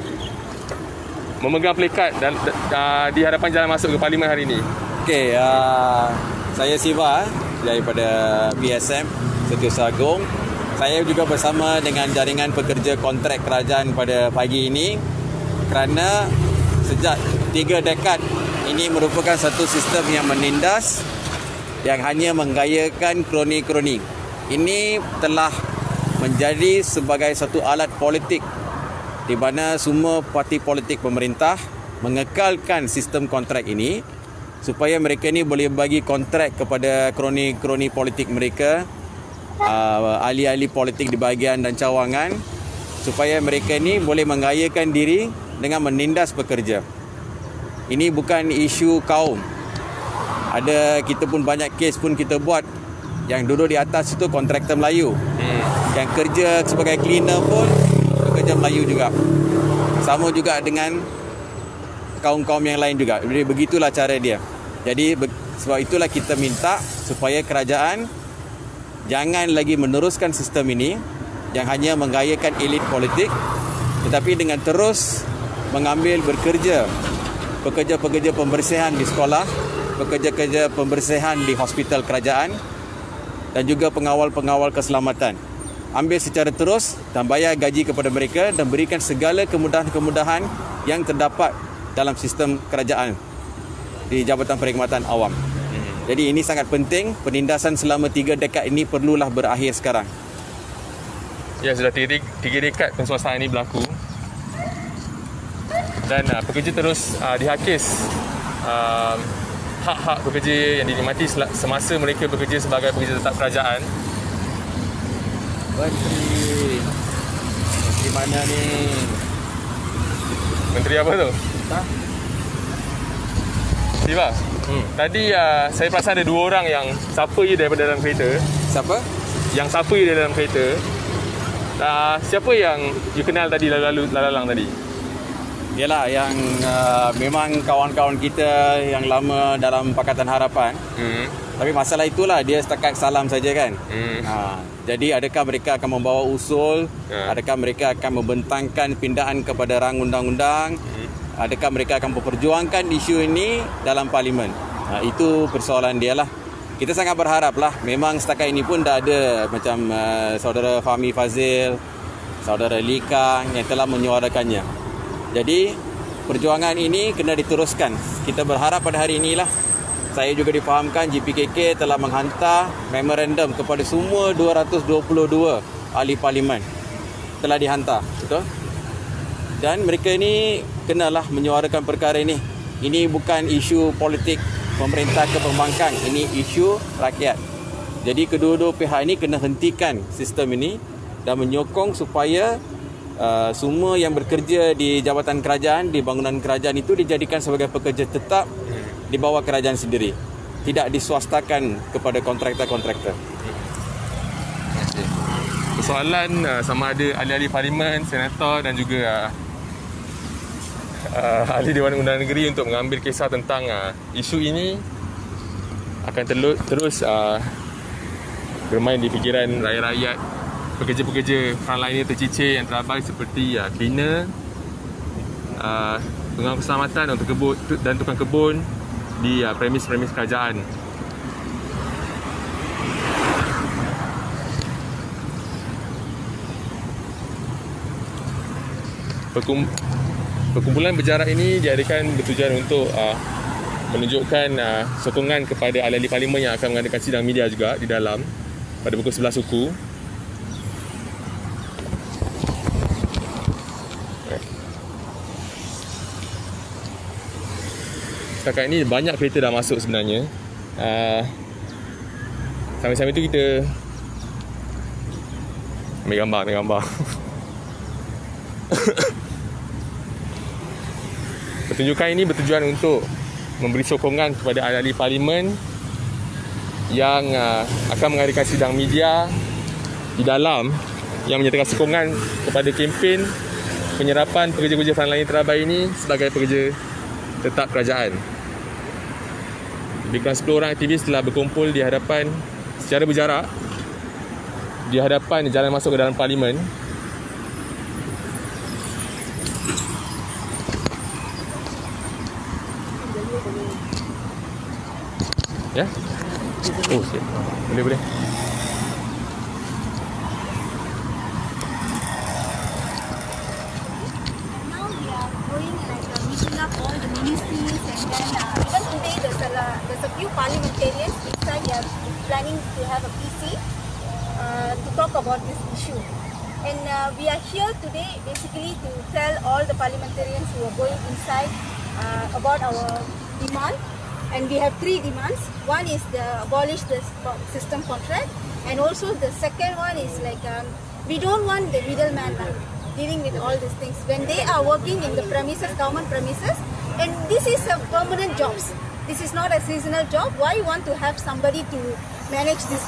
[SPEAKER 1] memegang plakat di hadapan jalan masuk ke Parlimen hari ini?
[SPEAKER 7] Okey, saya Siva daripada BSM Setiausaha Agong. Saya juga bersama dengan jaringan pekerja kontrak kerajaan pada pagi ini kerana sejak 3 dekad ini merupakan satu sistem yang menindas, yang hanya menggayakan kroni-kroni. Ini telah menjadi sebagai satu alat politik di mana semua parti politik pemerintah mengekalkan sistem kontrak ini supaya mereka ni boleh bagi kontrak kepada kroni-kroni politik mereka, ahli-ahli politik di bahagian dan cawangan, supaya mereka ni boleh menggayakan diri dengan menindas pekerja. Ini bukan isu kaum. Kita pun banyak kes pun kita buat yang duduk di atas itu kontraktor Melayu. Yang kerja sebagai cleaner pun pekerja Melayu juga. Sama juga dengan kaum-kaum yang lain juga. Jadi begitulah cara dia. Jadi sebab itulah kita minta supaya kerajaan jangan lagi meneruskan sistem ini yang hanya menggayakan elit politik, tetapi dengan terus mengambil bekerja pekerja-pekerja pembersihan di sekolah, pekerja-pekerja pembersihan di hospital kerajaan dan juga pengawal-pengawal keselamatan. Ambil secara terus dan bayar gaji kepada mereka dan berikan segala kemudahan-kemudahan yang terdapat dalam sistem kerajaan di Jabatan Perkhidmatan Awam. Jadi ini sangat penting. Penindasan selama 3 dekad ini perlulah berakhir sekarang.
[SPEAKER 1] Ya, sudah 3 dekad pensuasaan ini berlaku. Dan pekerja terus dihakis hak-hak pekerja yang dinikmati semasa mereka bekerja sebagai pekerja tetap kerajaan.
[SPEAKER 7] Menteri di mana ni?
[SPEAKER 1] Menteri apa tu? Siva. Tadi saya perasan ada 2 orang yang sapa je daripada dalam kereta.
[SPEAKER 7] Siapa?
[SPEAKER 1] Yang sapa je dalam kereta. Siapa yang you kenal tadi lalu-lalang tadi?
[SPEAKER 7] Yalah, yang memang kawan-kawan kita yang lama dalam Pakatan Harapan. Tapi masalah itulah, dia setakat salam saja kan. Jadi adakah mereka akan membawa usul? Adakah mereka akan membentangkan pindaan kepada rang undang-undang? Adakah mereka akan memperjuangkan isu ini dalam parlimen? Itu persoalan dia lah. Kita sangat berharap lah. Memang setakat ini pun dah ada macam saudara Fahmi Fazil, saudara Lee Kang yang telah menyuarakannya. Jadi perjuangan ini kena diteruskan. Kita berharap pada hari inilah. Saya juga difahamkan JPKK telah menghantar memorandum kepada semua 222 ahli parlimen. Telah dihantar, betul? Dan mereka ini kenalah menyuarakan perkara ini. Ini bukan isu politik pemerintah ke pembangkang, ini isu rakyat. Jadi kedua-dua pihak ini kena hentikan sistem ini dan menyokong supaya semua yang bekerja di jabatan kerajaan, di bangunan kerajaan itu dijadikan sebagai pekerja tetap di bawah kerajaan sendiri, tidak diswastakan kepada kontraktor-kontraktor.
[SPEAKER 1] Persoalan sama ada ahli-ahli parlimen, senator dan juga ahli Dewan Undangan Negeri untuk mengambil kisah tentang isu ini akan terus bermain di fikiran rakyat-rakyat. Pekerja-pekerja frontline tercicir yang terabai seperti cleaner, pengawal keselamatan untuk kebun dan tukang kebun di premis-premis kerajaan. Perkumpulan berjarak ini diadakan bertujuan untuk menunjukkan sokongan kepada ahli-ahli parlimen yang akan mengadakan sidang media juga di dalam pada pukul 11 suku. Setakat ini banyak kereta dah masuk sebenarnya. Sambil-sambil itu kita ambil gambar. Pertunjukan ini bertujuan untuk memberi sokongan kepada ahli parlimen yang akan mengadakan sidang media di dalam, yang menyatakan sokongan kepada kempen penyerapan pekerja-pekerja frontline terabai ini sebagai pekerja tetap kerajaan. Lebih kurang 10 orang aktivis telah berkumpul di hadapan secara berjarak di hadapan jalan masuk ke dalam parlimen. Ya? Oh, siap. Boleh.
[SPEAKER 3] Now we are going like meeting up all the ministry even today there's a few parliamentarians inside here planning to have a PC to talk about this issue. And we are here today basically to tell all the parliamentarians who are going inside about our demand. And we have 3 demands. One is the abolish the system contract, and also the second one is like we don't want the middleman dealing with all these things when they are working in the premises, government premises, and this is a permanent jobs. This is not a seasonal job. Why you want to have somebody to manage these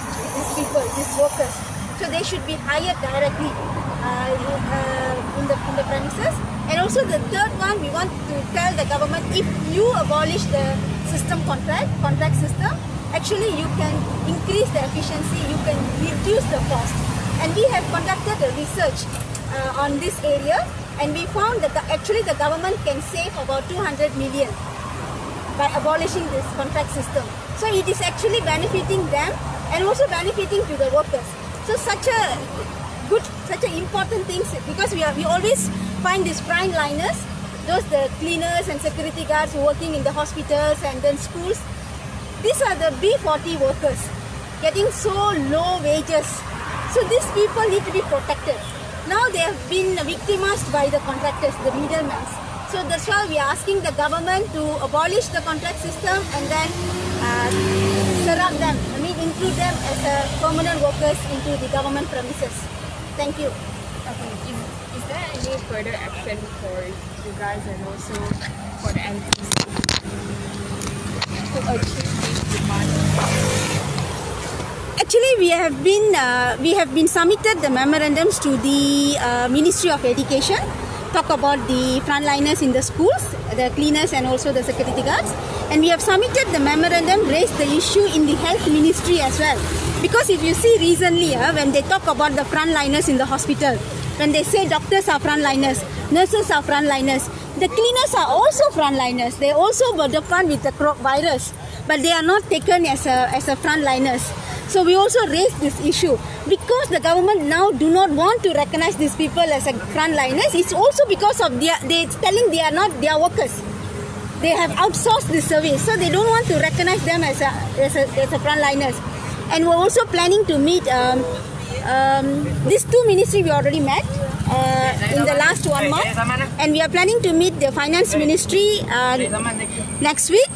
[SPEAKER 3] people, these workers? So they should be hired directly in the premises. And also the third one, we want to tell the government, if you abolish the system contract system, actually you can increase the efficiency, you can reduce the cost. And we have conducted a research on this area, and we found that actually the government can save about 200 million by abolishing this contract system. So it is actually benefiting them and also benefiting to the workers. So such an important thing, because we always find these frontliners, those the cleaners and security guards working in the hospitals and then schools. These are the B40 workers getting so low wages. So these people need to be protected. Now they have been victimized by the contractors, the middlemen. So that's why we are asking the government to abolish the contract system and then surround them, include them as permanent workers into the government premises. Thank you.
[SPEAKER 8] Okay. Is there any further action for you guys and also for the MPs to achieve this demand?
[SPEAKER 3] Actually, we have been submitted the memorandums to the Ministry of Education. Talk about the frontliners in the schools, the cleaners and also the security guards. And we have submitted the memorandum, raised the issue in the health ministry as well. Because if you see recently, when they talk about the frontliners in the hospital, when they say doctors are frontliners, nurses are frontliners, the cleaners are also frontliners. They also were the front with the virus, but they are not taken as a frontliners. So we also raised this issue because the government now do not want to recognize these people as a frontliners. It's also because of they telling they are not their workers. They have outsourced this service, so they don't want to recognize them as a frontliners. And we're also planning to meet these 2 ministries we already met in the last 1 month, and we are planning to meet the finance ministry next week.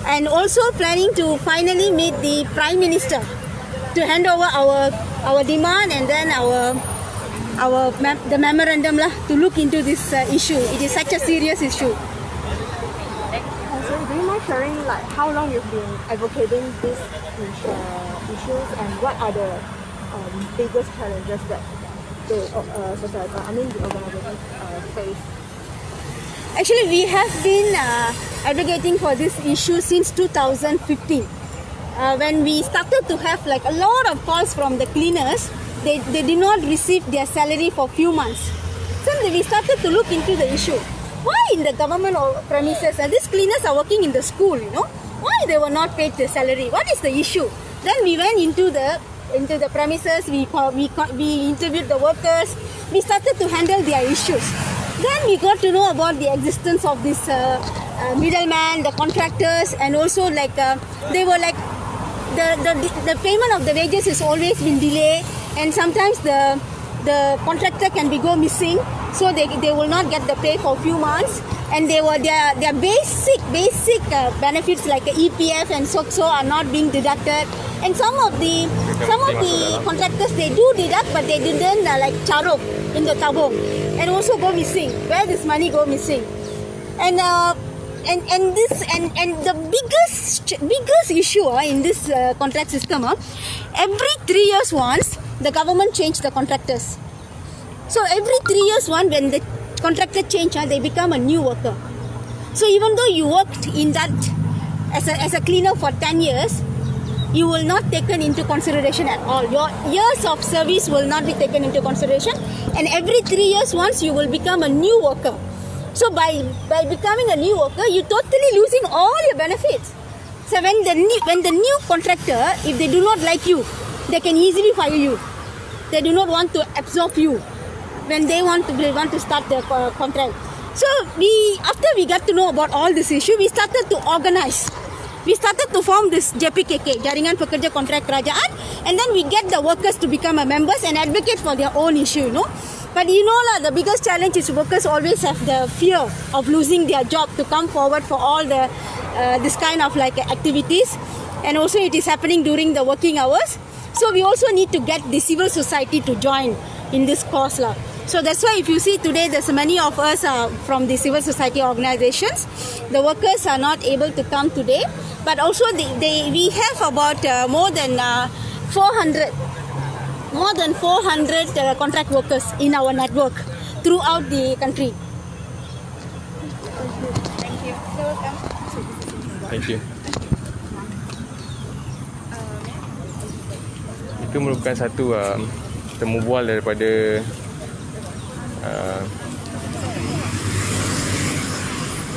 [SPEAKER 3] And also planning to finally meet the Prime Minister to hand over our demand and then the memorandum to look into this issue. It is such a serious issue.
[SPEAKER 8] So do you mind sharing how long you've been advocating these issues and what are the biggest challenges that the organization face?
[SPEAKER 3] Actually, we have been advocating for this issue since 2015. When we started to have a lot of calls from the cleaners, they did not receive their salary for few months. So we started to look into the issue. Why in the government premises, these cleaners are working in the school, why they were not paid the salary? What is the issue? Then we went into the premises, we interviewed the workers, we started to handle their issues. Then we got to know about the existence of this middleman, the contractors, and also they were the payment of the wages has always been delayed, and sometimes the contractor can go missing, so they will not get the pay for a few months, and their basic benefits like EPF and SOCSO are not being deducted, and some of the contractors they do deduct, but they didn't charok in the tabung, and also go missing. Where this money go missing? And the biggest issue in this contract system, every 3 years once the government change the contractors. So every 3 years once, when the contractor change, they become a new worker. So even though you worked in that as a cleaner for 10 years, you will not taken into consideration at all. Your years of service will not be taken into consideration, and every 3 years once you will become a new worker. So by becoming a new worker, you totally losing all your benefits. So when the new contractor, if they do not like you, they can easily fire you. They do not want to absorb you when they want to start the contract. So after we got to know about all this issue, we started to organize. We started to form this JPKK, Jaringan Pekerja Kontrak Kerajaan, and then we get the workers to become members and advocate for their own issue, But the biggest challenge is workers always have the fear of losing their job to come forward for all the this kind of activities, and also it is happening during the working hours. So we also need to get the civil society to join in this cause. So that's why if you see today, there's many of us from the civil society organizations. The workers are not able to come today, but also we have about more than 400 contract workers in our network throughout the country. Thank you. You're welcome.
[SPEAKER 1] Thank you. Itu merupakan satu temu bual daripada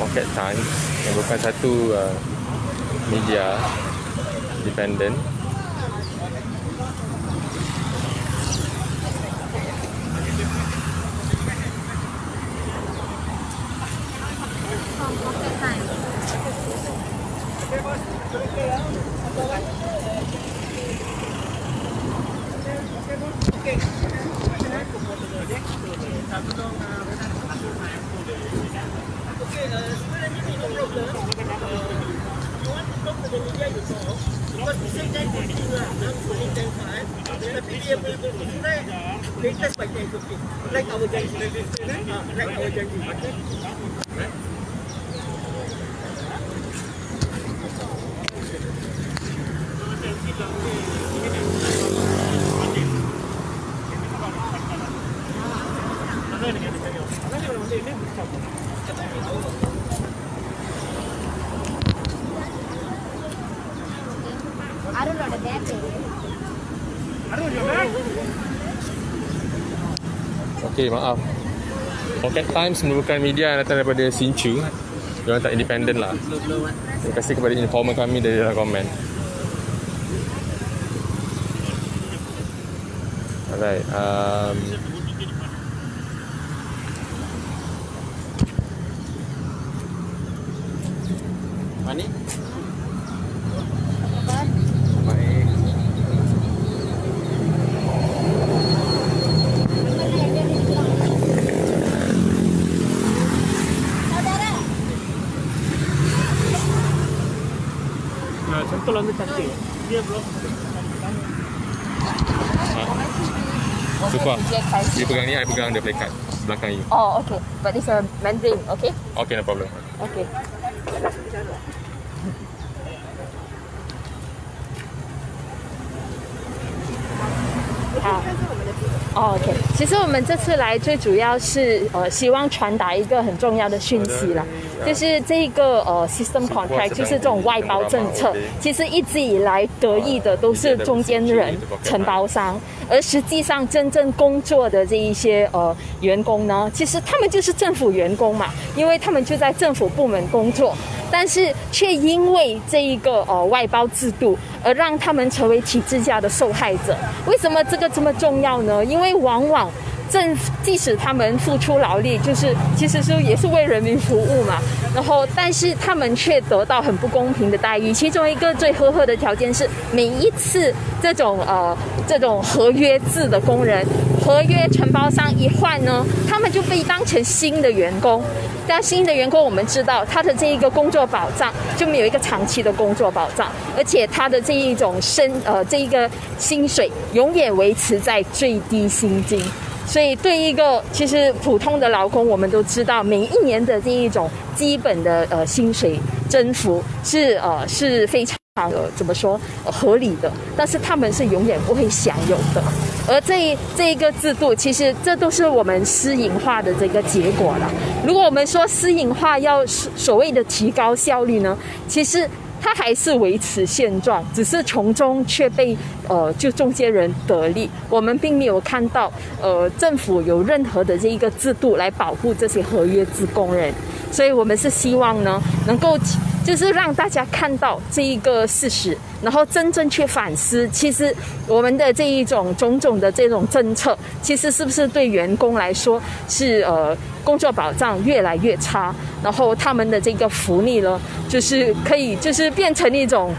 [SPEAKER 1] Pocket Times yang merupakan satu media independen. Okey, maaf. Pocket Times merupakan media yang datang daripada Sinchu. Diorang tak independen lah. Terima kasih kepada informer kami dari dalam komen. Alright.
[SPEAKER 7] Mani?
[SPEAKER 2] Contoh lah cantik. Dia belum.
[SPEAKER 1] Supa. Dia pegang ni, I pegang dia plakat belakang you.
[SPEAKER 8] Oh, okay. But it's a Mandarin, okay?
[SPEAKER 1] Okay, no problem.
[SPEAKER 8] Okay. OK， 其实我们这次来最主要是希望传达一个很重要的讯息啦，就是这个system contract， 就是这种外包政策，其实一直以来得益的都是中间人、承包商，而实际上真正工作的这一些员工呢，其实他们就是政府员工嘛，因为他们就在政府部门工作。 但是却因为这一个外包制度，而让他们成为体制下的受害者。为什么这个这么重要呢？因为往往即使他们付出劳力，就是其实是也是为人民服务嘛。然后，但是他们却得到很不公平的待遇。其中一个最苛刻的条件是，每一次这种合约制的工人，合约承包商一换呢，他们就被当成新的员工。 但新的员工，我们知道他的这一个工作保障就没有一个长期的工作保障，而且他的这一种这一个薪水永远维持在最低薪金。所以对一个其实普通的劳工，我们都知道，每一年的这一种基本的薪水增幅是非常。 怎么说合理的，但是他们是永远不会享有的。而这一个制度，其实这都是我们私营化的这个结果了。如果我们说私营化要所谓的提高效率呢，其实它还是维持现状，只是从中却被就中间人得利。我们并没有看到政府有任何的这一个制度来保护这些合约制工人，所以我们是希望呢能够。 就是让大家看到这一个事实，然后真正去反思，其实我们的这一种种种的这种政策，其实是不是对员工来说是
[SPEAKER 9] 工作保障越来越差，然后他们的这个福利呢，就是可以就是变成一种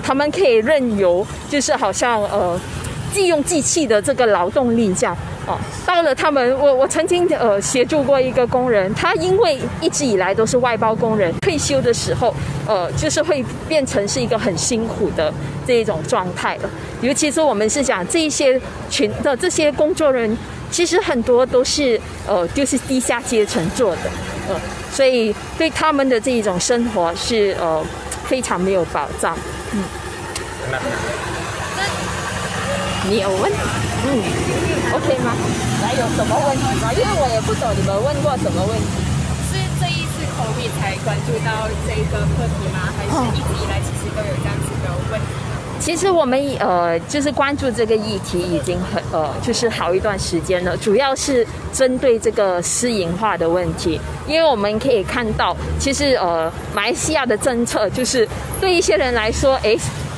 [SPEAKER 9] 他们可以任由，就是好像既用机器的这个劳动力这样。到了他们，我曾经协助过一个工人，他因为一直以来都是外包工人，退休的时候，就是会变成是一个很辛苦的这一种状态了。尤其是我们是讲这一些群的这些工作人，其实很多都是就是低下阶层做的，所以对他们的这一种生活是非常没有保障。你有问？OK 吗？还有什么问题吗？因为我也不懂你们问过什么问题。
[SPEAKER 10] 是这一次 COVID 才关注到这个课题吗？还是一直以来其实都有这样子的问题？
[SPEAKER 9] 其实我们就是关注这个议题已经就是好一段时间了，主要是针对这个私营化的问题。因为我们可以看到，其实马来西亚的政策就是对一些人来说，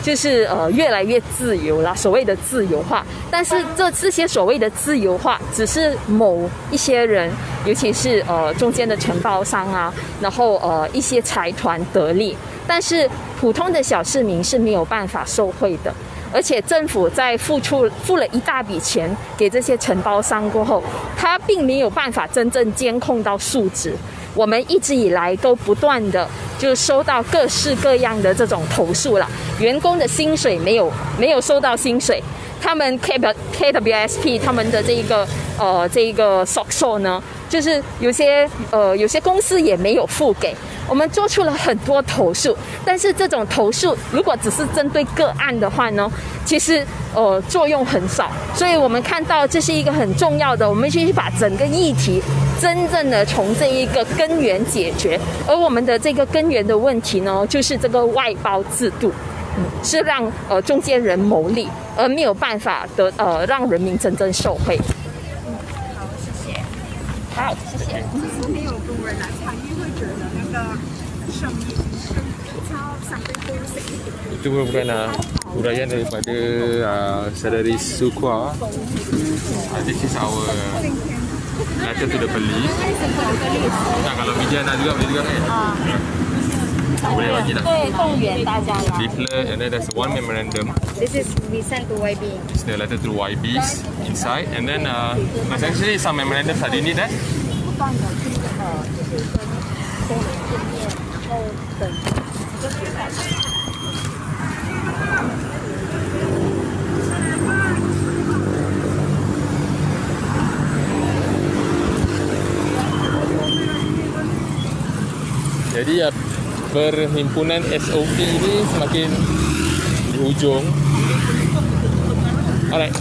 [SPEAKER 9] 就是越来越自由啦，所谓的自由化。但是这些所谓的自由化，只是某一些人，尤其是中间的承包商啊，然后一些财团得利，但是普通的小市民是没有办法受惠的。而且政府在付了一大笔钱给这些承包商过后，他并没有办法真正监控到数值。我们一直以来都不断的就收到各式各样的这种投诉了，员工的薪水没有收到薪水，他们 KWSP 他们的这个 SOCSO 呢，就是有些公司也没有付给。我们做出了很多投诉，但是这种投诉如果只是针对个案的话呢，其实作用很少。所以我们看到这是一个很重要的，我们必须把整个议题真正的从这一个根源解决。而我们的这个根源的问题呢，就是这个外包制度，是让中间人牟利，而没有办法的让人民真正受惠。
[SPEAKER 10] 好，谢谢。
[SPEAKER 9] 好，谢谢。
[SPEAKER 8] 没有工人来参与，会觉得那个声音sampai pusing.
[SPEAKER 1] Itu merupakan huraian daripada Saudari Sukwa. This is our letter to the police. Nah, kalau media nak juga boleh juga kan? Boleh bagi tak?
[SPEAKER 9] 对，动员大家来。
[SPEAKER 1] Leaflet and then there's one memorandum.
[SPEAKER 3] This is we sent to YB.
[SPEAKER 1] It's the letter to YBs inside, and then essentially some memorandums that they need that.
[SPEAKER 9] 不断的去就是跟工人见面，然后等一个礼拜。
[SPEAKER 1] Jadi perhimpunan SOP ini semakin di hujung. Alright.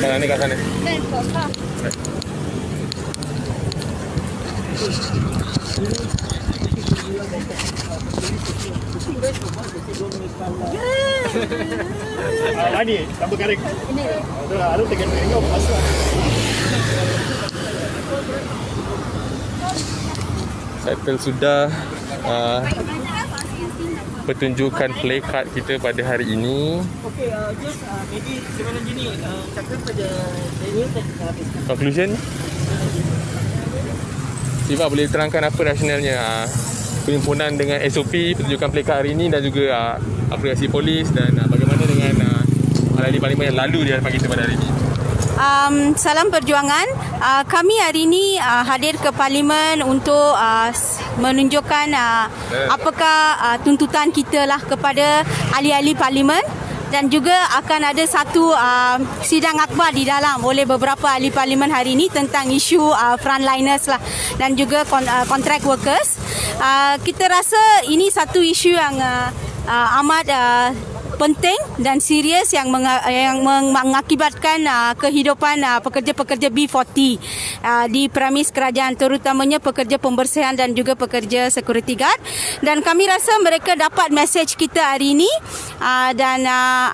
[SPEAKER 1] Sekarang ni kat sana. Alright.
[SPEAKER 2] Ini tambah garing. Ini. Ada tekan garing pasal.
[SPEAKER 1] Settle sudah pertunjukan plakat kita pada hari ini.
[SPEAKER 2] Okey, just maybe sebelum gini cakap pada Daniel habiskan.
[SPEAKER 1] Conclusion? Siva boleh terangkan apa rasionalnya perhimpunan dengan SOP pertunjukan plakat hari ini dan juga aplikasi polis dan bagaimana dengan ahli parlimen yang lalu di hadapan kita pada hari ini.
[SPEAKER 3] Salam perjuangan. Kami hari ini hadir ke parlimen untuk menunjukkan apakah tuntutan kita lah kepada ahli-ahli parlimen, dan juga akan ada satu sidang akbar di dalam oleh beberapa ahli parlimen hari ini tentang isu frontliners lah dan juga contract workers. Kita rasa ini satu isu yang amat penting dan serius yang mengakibatkan kehidupan pekerja-pekerja B40 di premis kerajaan, terutamanya pekerja pembersihan dan juga pekerja security guard. Dan kami rasa mereka dapat mesej kita hari ini dan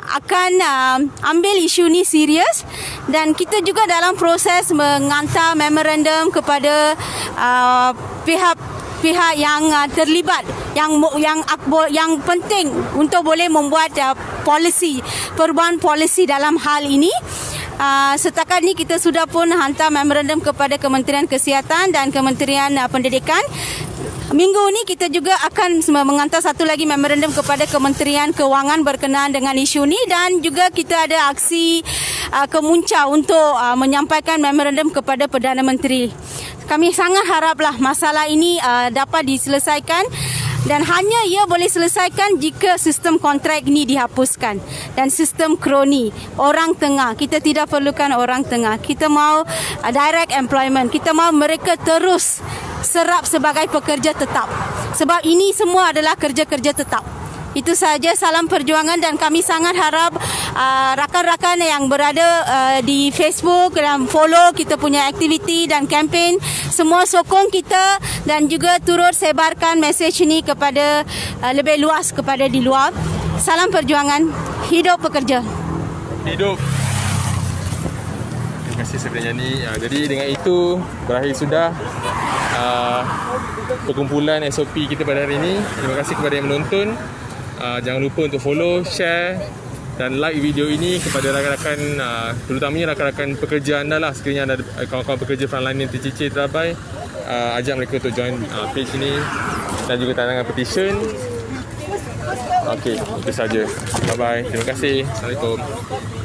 [SPEAKER 3] akan ambil isu ini serius, dan kita juga dalam proses menghantar memorandum kepada pihak yang terlibat yang penting untuk boleh membuat perubahan polisi dalam hal ini. Setakat ni kita sudah pun hantar memorandum kepada Kementerian Kesihatan dan Kementerian Pendidikan. Minggu ni kita juga akan menghantar satu lagi memorandum kepada Kementerian Kewangan berkenaan dengan isu ni, dan juga kita ada aksi kemunca untuk menyampaikan memorandum kepada Perdana Menteri. Kami sangat haraplah masalah ini dapat diselesaikan, dan hanya ia boleh selesaikan jika sistem kontrak ini dihapuskan dan sistem kroni, orang tengah. Kita tidak perlukan orang tengah. Kita mau direct employment. Kita mau mereka terus serap sebagai pekerja tetap. Sebab ini semua adalah kerja-kerja tetap. Itu sahaja, salam perjuangan, dan kami sangat harap rakan-rakan yang berada di Facebook dan follow kita punya aktiviti dan kempen, semua sokong kita dan juga turut sebarkan mesej ini kepada lebih luas kepada di luar. Salam perjuangan, hidup pekerja.
[SPEAKER 1] Hidup. Terima kasih sebenarnya ni. Jadi dengan itu berakhir sudah perkumpulan SOP kita pada hari ini. Terima kasih kepada yang menonton. Jangan lupa untuk follow, share dan like video ini kepada rakan-rakan, terutamanya rakan-rakan pekerja anda lah. Sekiranya anda kawan-kawan pekerja frontline yang tercicir terabai, ajak mereka untuk join page ini dan juga tandangan petition. Okey, itu saja. Bye bye. Terima kasih. Assalamualaikum.